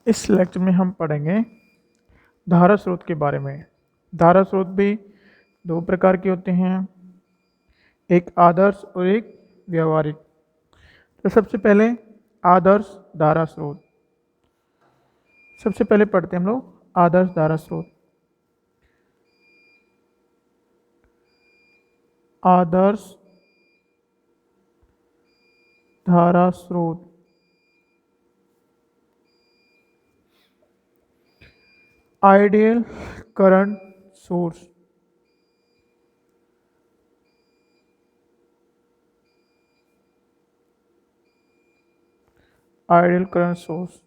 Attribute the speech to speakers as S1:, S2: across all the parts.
S1: इस लेक्चर में हम पढ़ेंगे धारा स्रोत के बारे में। धारा स्रोत भी दो प्रकार के होते हैं, एक आदर्श और एक व्यवहारिक। तो सबसे पहले आदर्श धारा स्रोत। सबसे पहले पढ़ते हैं हम लोग आदर्श धारा स्रोत। आदर्श धारा स्रोत ideal current source. Ideal current source,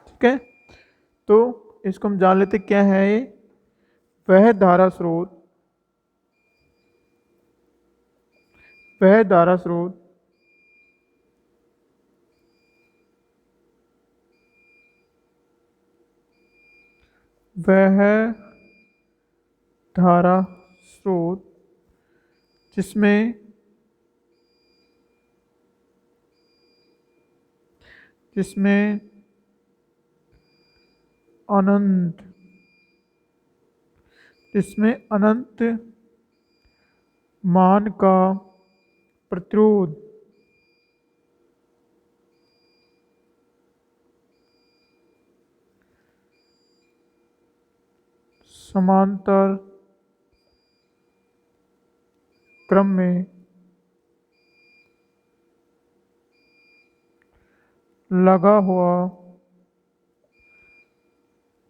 S1: ठीक है। तो इसको हम जान लेते क्या है ये। वह धारा स्रोत वह धारा स्रोत वह धारा स्रोत जिसमें अनंत मान का प्रतिरोध समांतर क्रम में लगा हुआ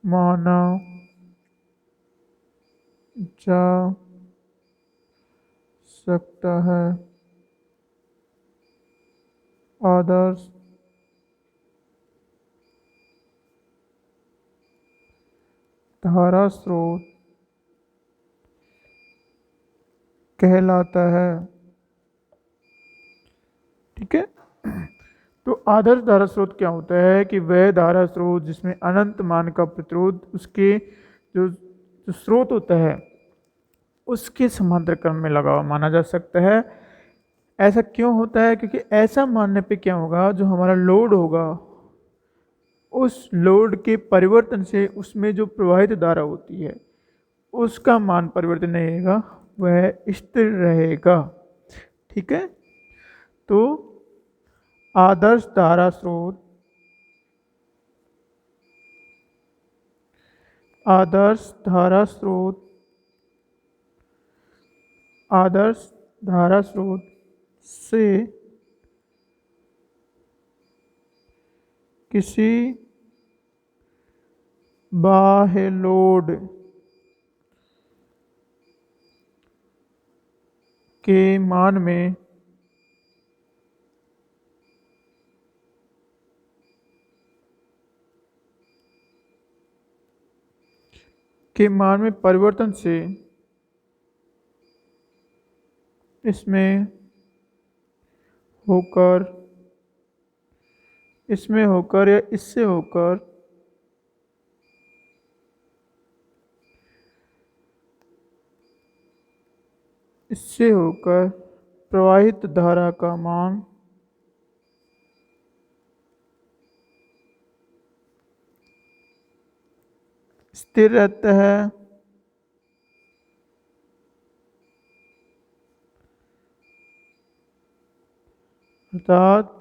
S1: माना जा सकता है। आदर्श धारा स्रोत कहलाता है, ठीक है। तो आदर्श धारा स्रोत क्या होता है कि वह धारा स्रोत जिसमें अनंत मान का प्रतिरोध उसके जो स्रोत होता है उसके समांतर क्रम में लगा हुआ माना जा सकता है। ऐसा क्यों होता है? क्योंकि ऐसा मानने पे क्या होगा, जो हमारा लोड होगा उस लोड के परिवर्तन से उसमें जो प्रवाहित धारा होती है उसका मान परिवर्तन नहीं रहेगा, वह स्थिर रहेगा, ठीक है। तो आदर्श धारा स्रोत आदर्श धारा स्रोत आदर्श धारा स्रोत से किसी बाह्य लोड के मान में परिवर्तन से इसमें होकर या इससे होकर प्रवाहित धारा का मान स्थिर रहता है, अर्थात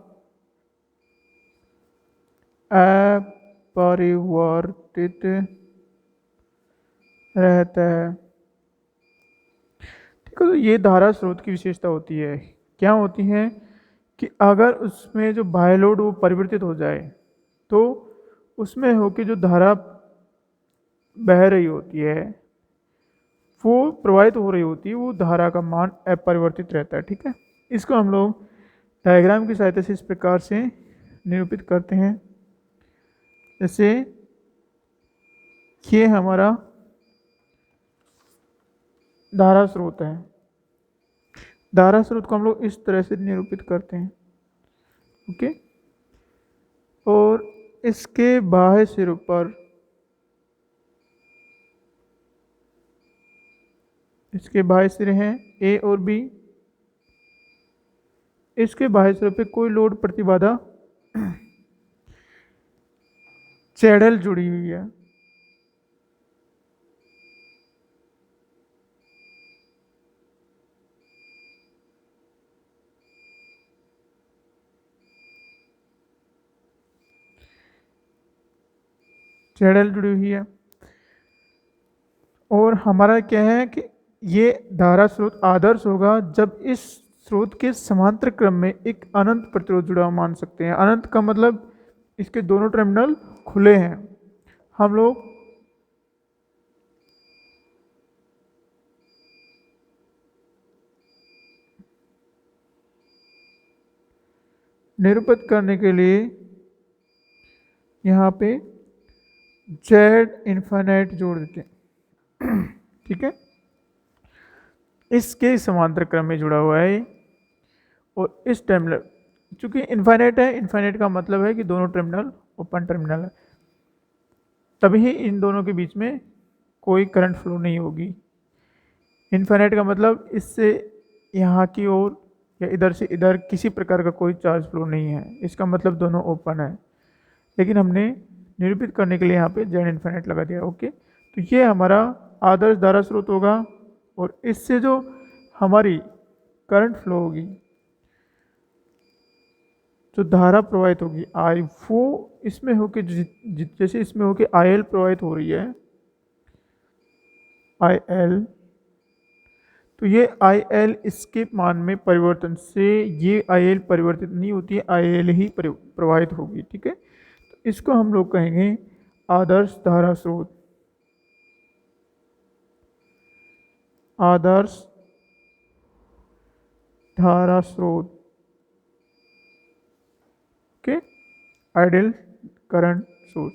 S1: अपरिवर्तित रहता है, ठीक है। तो ये धारा स्रोत की विशेषता होती है। क्या होती है कि अगर उसमें जो बाह्य लोड वो परिवर्तित हो जाए तो उसमें होकर जो धारा बह रही होती है वो प्रवाहित हो रही होती है, वो धारा का मान अपरिवर्तित रहता है, ठीक है। इसको हम लोग डायग्राम की सहायता से इस प्रकार से निरूपित करते हैं। जैसे ये हमारा धारा स्रोत है। धारा स्रोत को हम लोग इस तरह से निरूपित करते हैं, ओके। और इसके बाह्य सिरों पर इसके बाह्य सिरे हैं ए और बी। इसके बाह्य सिरों पे कोई लोड प्रतिबाधा ZL जुड़ी हुई है। ZL जुड़ी हुई है और हमारा क्या है कि ये धारा स्रोत आदर्श होगा जब इस स्रोत के समांतर क्रम में एक अनंत प्रतिरोध जुड़ा हुआ मान सकते हैं। अनंत का मतलब इसके दोनों टर्मिनल खुले हैं। हम लोग निरूपित करने के लिए यहाँ पे Z इन्फिनिट जोड़ देते हैं। ठीक है, इसके समांतर क्रम में जुड़ा हुआ है और इस टर्मिनल, चूंकि इन्फिनिट है, इन्फिनिट का मतलब है कि दोनों टर्मिनल ओपन टर्मिनल है, तभी इन दोनों के बीच में कोई करंट फ्लो नहीं होगी। इन्फिनिट का मतलब इससे यहाँ की ओर या इधर से इधर किसी प्रकार का कोई चार्ज फ्लो नहीं है, इसका मतलब दोनों ओपन है। लेकिन हमने निरूपित करने के लिए यहाँ पे Z इन्फिनिट लगा दिया। ओके, तो ये हमारा आदर्श धारा स्रोत होगा और इससे जो हमारी करंट फ्लो होगी, जो धारा प्रवाहित होगी आई, वो इसमें हो के जैसे इसमें हो के IL प्रवाहित हो रही है, IL, तो ये IL इसके मान में परिवर्तन से ये IL परिवर्तित नहीं होती है, IL ही प्रवाहित होगी। ठीक है, तो इसको हम लोग कहेंगे आदर्श धारा स्रोत। आदर्श धारा स्रोत, ओके, आइडियल करंट सोर्स।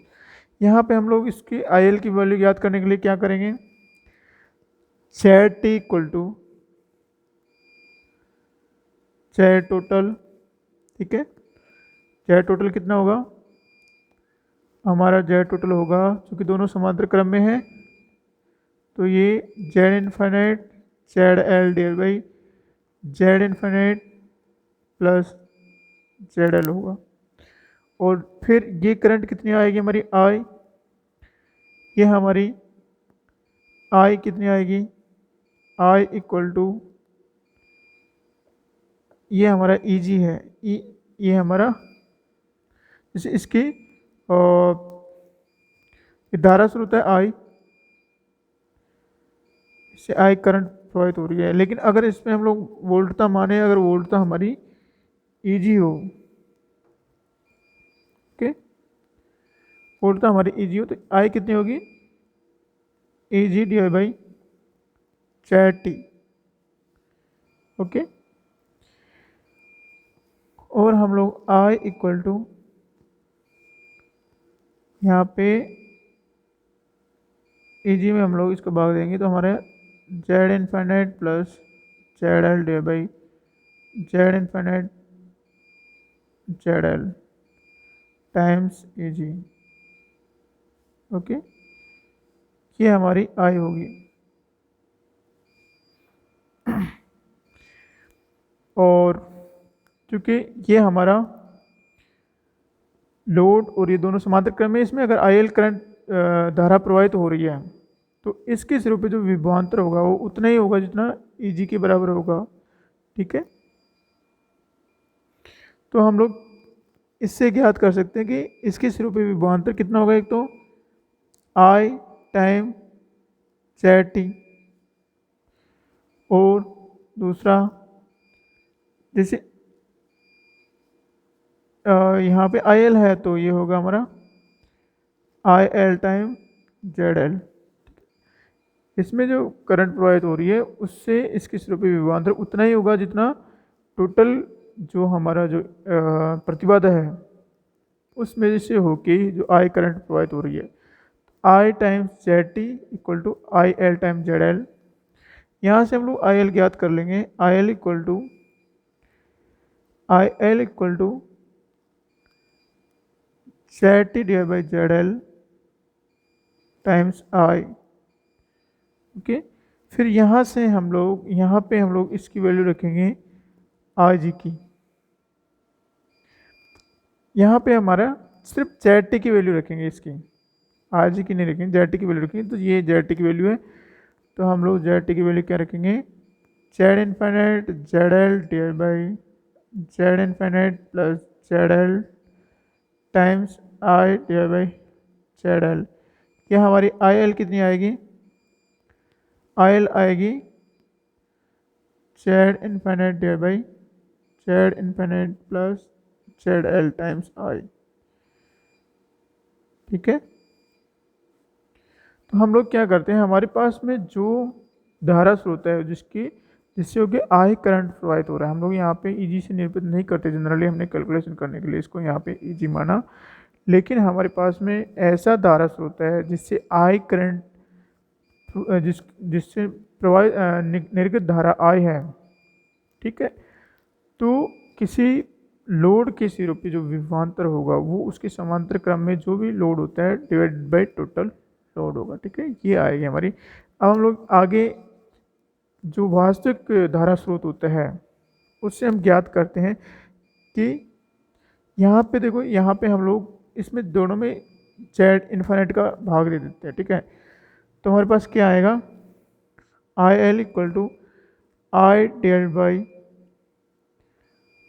S1: यहाँ पे हम लोग इसकी IL की वैल्यू याद करने के लिए क्या करेंगे, Z equal to Z total. ठीक है, Z टोटल कितना होगा, हमारा Z टोटल होगा, क्योंकि दोनों समांतर क्रम में है, तो ये Z infinite ZL divide by Z infinite plus ZL होगा। और फिर ये करंट कितनी आएगी हमारी I, ये हमारी I कितनी आएगी, I इक्वल टू, ये हमारा EG है, ये हमारा जैसे इसकी धारा स्रोत है I, इससे I करंट प्रवाहित हो रही है। लेकिन अगर इसमें हम लोग वोल्टता माने, अगर वोल्टता हमारी EG हो, ओके, वोल्टता हमारी EG हो, तो I कितनी होगी, EG divide by ZT। Okay, और हम लोग I इक्वल टू यहाँ पे EG में हम लोग इसको भाग देंगे, तो हमारे Z infinite plus ZL divide by Z infinite ZL times EG। Okay, ये हमारी I होगी। और क्योंकि ये हमारा लोड और ये दोनों समांतर क्रम में, इसमें अगर IL करंट धारा प्रवाहित हो रही है, तो इसके सिरों पे जो विभवांतर होगा वो उतना ही होगा जितना EG के बराबर होगा। ठीक है, तो हम लोग इससे ज्ञात कर सकते हैं कि इसके सिरों पे विभवांतर कितना होगा, एक तो I टाइम ZT, और दूसरा जैसे यहाँ पे IL है तो ये होगा हमारा IL टाइम ZL। इसमें जो करंट प्रवाहित हो रही है उससे इसके सिरों पे विभवांतर उतना ही होगा जितना टोटल जो हमारा जो प्रतिबाधा है उसमें से होके जो I करंट प्रवाहित हो रही है। I times ZT equal to IL time ZL। यहाँ से हम लोग IL ज्ञात कर लेंगे, IL equal to ZT divide by ZL times I। Okay, फिर यहाँ से हम लोग यहाँ पे हम लोग इसकी वैल्यू रखेंगे IG की। यहाँ पे हमारा सिर्फ जेड टी की वैल्यू रखेंगे इसकी, आर जी की नहीं रखेंगे, जेड टी की वैल्यू रखेंगे। तो ये जेड टी की वैल्यू है, तो हम लोग जेड टी की वैल्यू क्या रखेंगे, Z infinite Z L divide by Z infinite plus Z L times I divide by Z L. क्या हमारी आई एल कितनी आएगी, आई एल आएगी Z infinite divide by Z infinite plus Z L times आई। ठीक है, तो हम लोग क्या करते हैं, हमारे पास में जो धारा स्रोत है जिससे होके आई करंट प्रवाहित हो रहा है, हम लोग यहाँ पे ईजी से निरूपित नहीं करते, जनरली हमने कैलकुलेशन करने के लिए इसको यहाँ पे ईजी माना। लेकिन हमारे पास में ऐसा धारा स्रोत है जिससे आई करंट जिससे प्रवाहित निर्गत धारा आई है। ठीक है, तो किसी लोड के सिरों पे जो विभवांतर होगा वो उसके समांतर क्रम में जो भी लोड होता है डिवाइड बाई टोटल लोड होगा। ठीक है, ये आएगी हमारी। अब हम लोग आगे जो वास्तविक धारा स्रोत होता है उससे हम ज्ञात करते हैं कि यहाँ पे देखो, यहाँ पे हम लोग इसमें दोनों में जेड इन्फाइनाइट का भाग दे देते हैं। ठीक है, तो हमारे पास क्या आएगा, I L equal to I divide by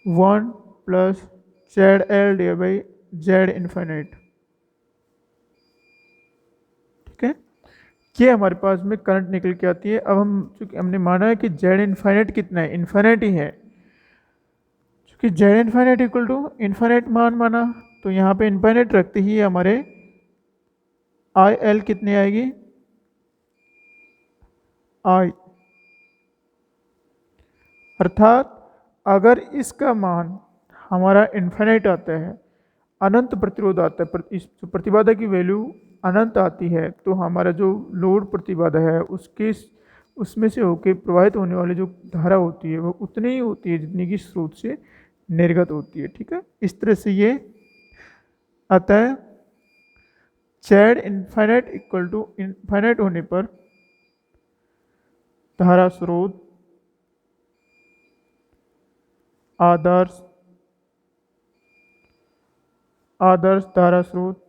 S1: 1 plus Z L divide by Z infinite. ठीक है, ये हमारे पास में करंट निकल के आती है। अब हम चूंकि हमने माना है कि जेड इन्फाइनाइट कितना है, इन्फाइनाइट ही है, चूंकि Z infinite equal to infinite मान माना, तो यहाँ पे इन्फाइनाइट रखते ही हमारे आई एल कितनी आएगी, आई, अर्थात अगर इसका मान हमारा इन्फाइनाइट आता है, अनंत प्रतिरोध आता है, इस प्रतिबाधा की वैल्यू अनंत आती है, तो हमारा जो लोड प्रतिबाधा है उसमें से होके प्रवाहित होने वाली जो धारा होती है वो उतनी ही होती है जितनी कि स्रोत से निर्गत होती है। ठीक है, इस तरह से ये आता है Z infinite equal to infinite होने पर धारा स्रोत आदर्श धारा स्रोत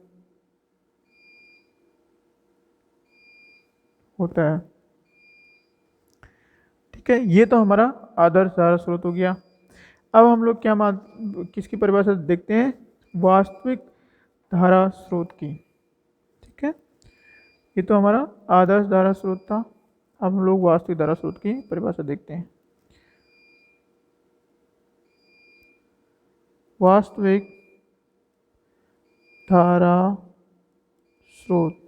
S1: होता है। ठीक है, ये तो हमारा आदर्श धारा स्रोत हो गया। अब हम लोग क्या किसकी परिभाषा देखते हैं, वास्तविक धारा स्रोत की। ठीक है, ये तो हमारा आदर्श धारा स्रोत था। अब हम लोग वास्तविक धारा स्रोत की परिभाषा देखते हैं। वास्तविक धारा स्रोत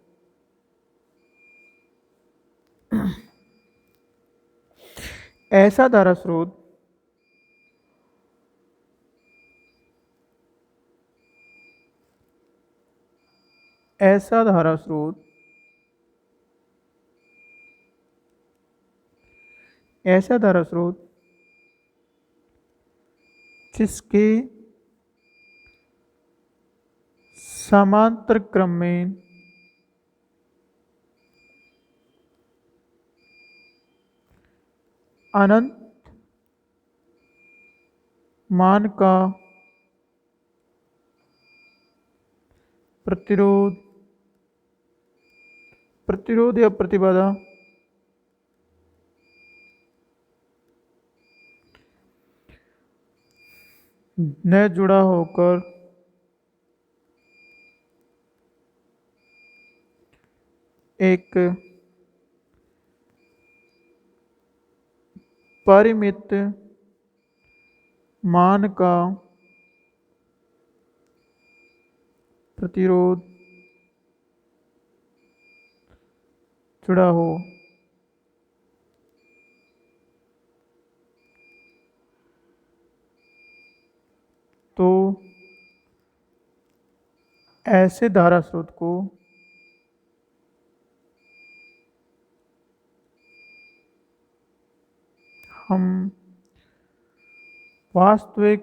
S1: ऐसा धारा स्रोत ऐसा धारा स्रोत ऐसा धारा स्रोत जिसके समांतर क्रम में अनंत मान का प्रतिरोध या प्रतिबाधा न जुड़ा होकर एक परिमित मान का प्रतिरोध जुड़ा हो। तो ऐसे धारा स्रोत को हम वास्तविक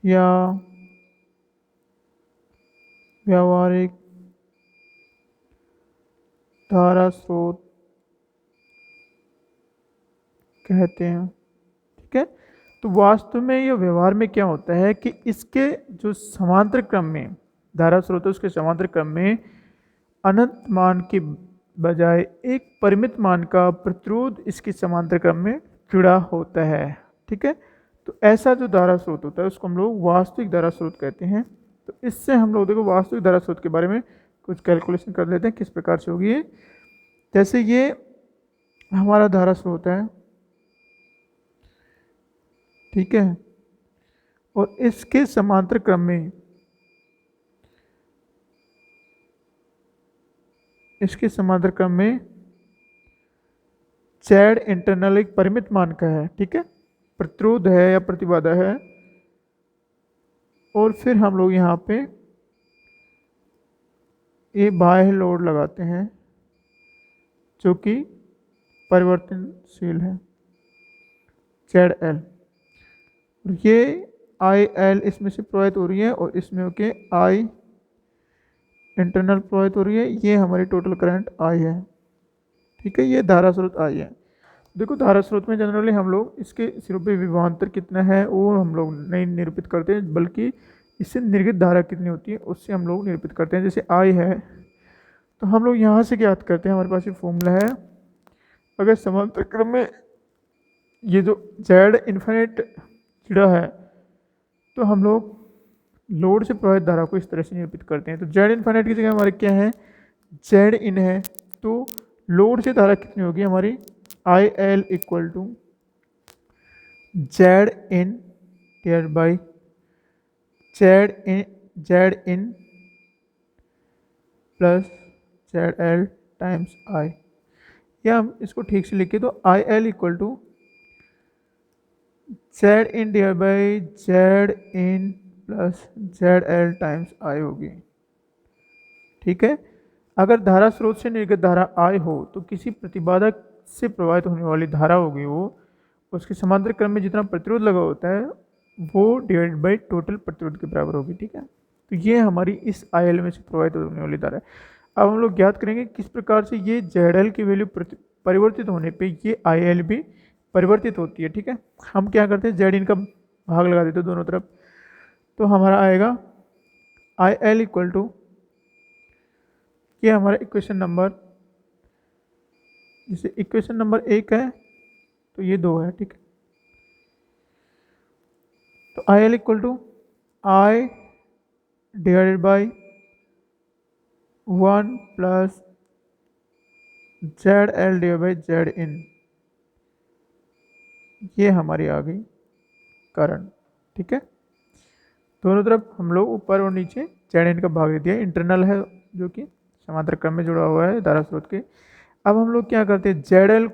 S1: या व्यावहारिक धारा स्रोत कहते हैं। ठीक है, तो वास्तव में ये व्यवहार में क्या होता है कि इसके जो समांतर क्रम में धारा स्रोत है उसके समांतर क्रम में अनंत मान के बजाय एक परिमित मान का प्रतिरोध इसके समांतर क्रम में जुड़ा होता है। ठीक है, तो ऐसा जो धारा स्रोत होता है उसको हम लोग वास्तविक धारा स्रोत कहते हैं। तो इससे हम लोग देखो वास्तविक धारा स्रोत के बारे में कुछ कैलकुलेशन कर लेते हैं किस प्रकार से होगी ये। जैसे ये हमारा धारा स्रोत है, ठीक है, और इसके समांतर क्रम में जेड इंटरनल एक परिमित मान का है, ठीक है, प्रतिरोध है या प्रतिबाधा है, और फिर हम लोग यहाँ पे ये बाह्य लोड लगाते हैं जो कि परिवर्तनशील है जेड एल, और ये आई एल इसमें से प्रवाहित हो रही है और इसमें होके आई इंटरनल प्रवाहित हो रही है। ये हमारी टोटल करंट आई है, ठीक है, ये धारा स्रोत आई है। देखो धारा स्रोत में जनरली हम लोग इसके सिरों पे विभवांतर कितना है वो हम लोग नहीं निरूपित करते हैं, बल्कि इससे निर्गत धारा कितनी होती है उससे हम लोग निरूपित करते हैं। जैसे आई है तो हम लोग यहाँ से ज्ञात करते हैं, हमारे पास ये फॉर्मूला है। अगर समांतर क्रम में ये जो जेड इन्फिनिट जुड़ा है तो हम लोग लोड से प्रवाहित धारा को इस तरह से निरूपित करते हैं। तो जेड इन्फिनिट की जगह हमारे क्या है, जेड इन है, तो लोड से धारा कितनी होगी हमारी, I L equal to Z in divide by Z in plus Z L times I, या हम इसको ठीक से लिखे तो I L equal to Z in divide by Z in plus Z L times I होगी। ठीक है, अगर धारा स्रोत से निर्गत धारा आई हो तो किसी प्रतिबाधा से प्रवाहित होने वाली धारा होगी वो उसके समांतर क्रम में जितना प्रतिरोध लगा होता है वो डिवाइड बाई टोटल प्रतिरोध के बराबर होगी। ठीक है, तो ये हमारी इस आई एल में से प्रवाहित होने वाली धारा है। अब हम लोग ज्ञात करेंगे किस प्रकार से ये जेड एल की वैल्यू परिवर्तित होने पे ये आई एल भी परिवर्तित होती है। ठीक है, हम क्या करते हैं, जेड इन का भाग लगा देते हैं दोनों तरफ, तो हमारा आएगा आई एल इक्वल टू, ये हमारा इक्वेशन नंबर, जैसे इक्वेशन नंबर 1 है तो ये 2 है। ठीक है, तो I L equal to I divided by 1 plus Z L divide by Z in, ये हमारी आ गई करंट। ठीक है, दोनों तरफ हम लोग ऊपर और नीचे जेड इन का भाग दे दिया, इंटरनल है जो कि समांतर क्रम में जुड़ा हुआ है धारा स्रोत के। अब हम लोग क्या करते हैं, जेड एल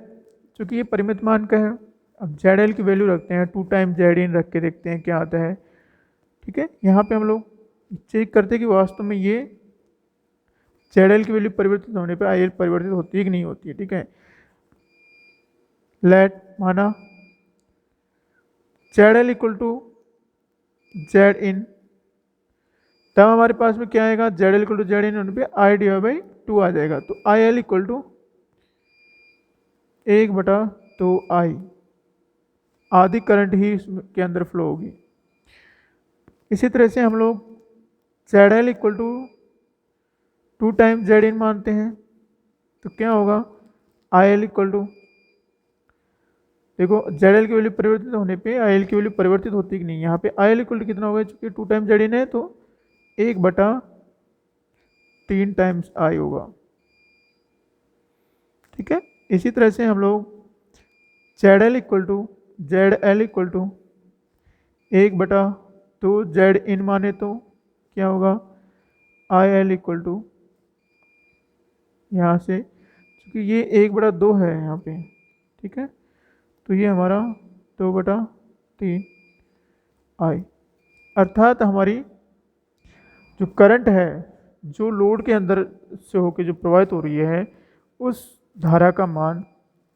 S1: चूँकि ये परिमित मान का है, अब जेड एल की वैल्यू रखते हैं 2 टाइम जेड इन रख के देखते हैं क्या आता है। ठीक है, यहाँ पे हम लोग चेक करते हैं कि वास्तव में ये जेड एल की वैल्यू परिवर्तित होने पे आई एल परिवर्तित होती है कि नहीं होती है। ठीक है, लेट माना Z L equal to Z in, तब हमारे पास में क्या आएगा, Z L equal to Z in होने पर आई डिवाइड बाई 2 आ जाएगा। तो I L equal to 1/2 I, आधी करंट ही इसके अंदर फ्लो होगी। इसी तरह से हम लोग Z L equal to 2 time Z in मानते हैं, तो क्या होगा, आई एल इक्वल टू, देखो जेड एल की वैल्यू परिवर्तित होने पे आई एल की वैल्यू परिवर्तित होती कि नहीं, यहाँ पे आई एल इक्वल टू कितना होगा, चूंकि 2 टाइम जेड इन है तो 1/3 टाइम्स आई होगा। ठीक है, इसी तरह से हम लोग Z L equal to 1/2 Z in माने तो क्या होगा, आई एल इक्वल टू, यहाँ से क्योंकि ये 1/2 है यहाँ पे, ठीक है, तो ये हमारा 2/3 आई, अर्थात हमारी जो करंट है जो लोड के अंदर से होकर जो प्रवाहित हो रही है उस धारा का मान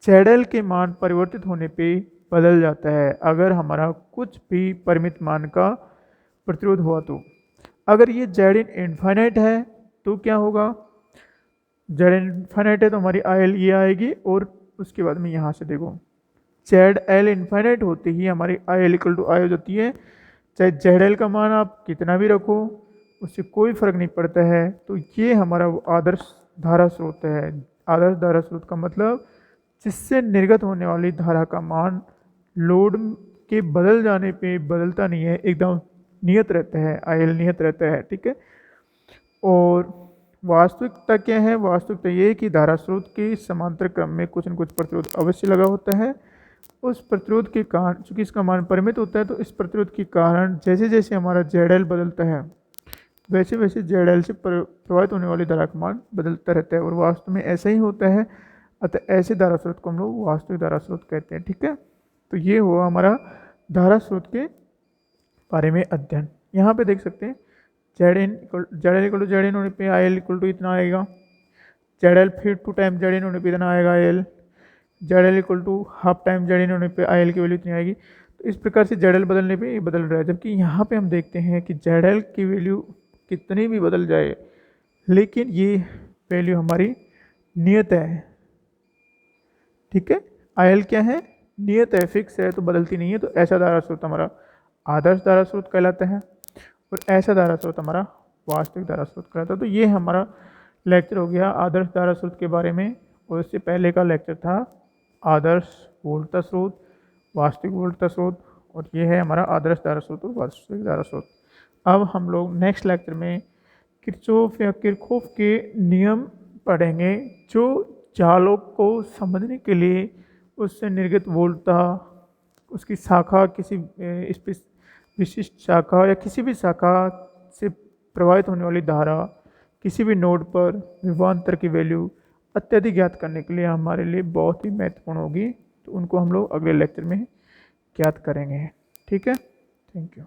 S1: जेड एल के मान परिवर्तित होने पे बदल जाता है अगर हमारा कुछ भी परिमित मान का प्रतिरोध हुआ तो। अगर ये जेड इन इनफाइनाइट है तो क्या होगा, जेड इन इनफाइनाइट है तो हमारी आई एल ये आएगी, और उसके बाद में यहाँ से देखो जेड एल इन्फाइनाइट होते ही हमारी आई एल इक्वल टू आई हो जाती है। चाहे जेड एल का मान आप कितना भी रखो उससे कोई फर्क नहीं पड़ता है। तो ये हमारा वो आदर्श धारा स्रोत है। आदर्श धारा स्रोत का मतलब जिससे निर्गत होने वाली धारा का मान लोड के बदल जाने पे बदलता नहीं है, एकदम नियत रहता है, आई एल नियत रहता है। ठीक है। और वास्तविकता क्या है? वास्तविकता ये है कि धारा स्रोत के समांतर क्रम में कुछ न कुछ प्रतिरोध अवश्य लगा होता है। उस प्रतिरोध के कारण, चूंकि इसका मान परिमित होता है, तो इस प्रतिरोध के कारण जैसे जैसे हमारा जेड एल बदलता है वैसे वैसे जेड एल से प्रभावित होने वाली धारा का मान बदलता रहता है, और वास्तव में ऐसा ही होता है। अतः ऐसे धारा स्रोत को हम लोग वास्तविक धारा स्रोत कहते हैं। ठीक है। तो ये हुआ हमारा धारा स्रोत के बारे में अध्ययन। यहाँ पे देख सकते हैं Z L equal to Z in होने पर आई एल इक्वल टू इतना आएगा, जेड एल फिर 2 टाइम जेड इन होने पर इतना आएगा I L, Z L equal to half time Z in होने पे आई एल की वैल्यू इतनी आएगी। तो इस प्रकार से जेड एल बदलने पे ये बदल रहा है। जबकि यहाँ पे हम देखते हैं कि जेड एल की वैल्यू कितनी भी बदल जाए लेकिन ये वैल्यू हमारी नियत है। ठीक है। आई एल क्या है? नियत है, फिक्स है, तो बदलती नहीं है। तो ऐसा धारा स्रोत हमारा आदर्श धारा स्रोत कहलाता है और ऐसा धारा स्रोत हमारा वास्तविक धारा स्रोत कहलाता है। तो ये हमारा लेक्चर हो गया आदर्श धारा स्रोत के बारे में, और इससे पहले का लेक्चर था आदर्श वोल्टता स्रोत, वास्तविक वोल्टता स्रोत, और ये है हमारा आदर्श धारा स्रोत और वास्तविक धारा स्रोत। अब हम लोग नेक्स्ट लेक्चर में किरचॉफ या किरचॉफ के नियम पढ़ेंगे, जो जालों को समझने के लिए उससे निर्गत वोल्टता, उसकी शाखा, किसी विशिष्ट शाखा या किसी भी शाखा से प्रभावित होने वाली धारा, किसी भी नोड पर विभवांतर की वैल्यू अत्यधिक ज्ञात करने के लिए हमारे लिए बहुत ही महत्वपूर्ण होगी। तो उनको हम लोग अगले लेक्चर में ज्ञात करेंगे। ठीक है। Thank you.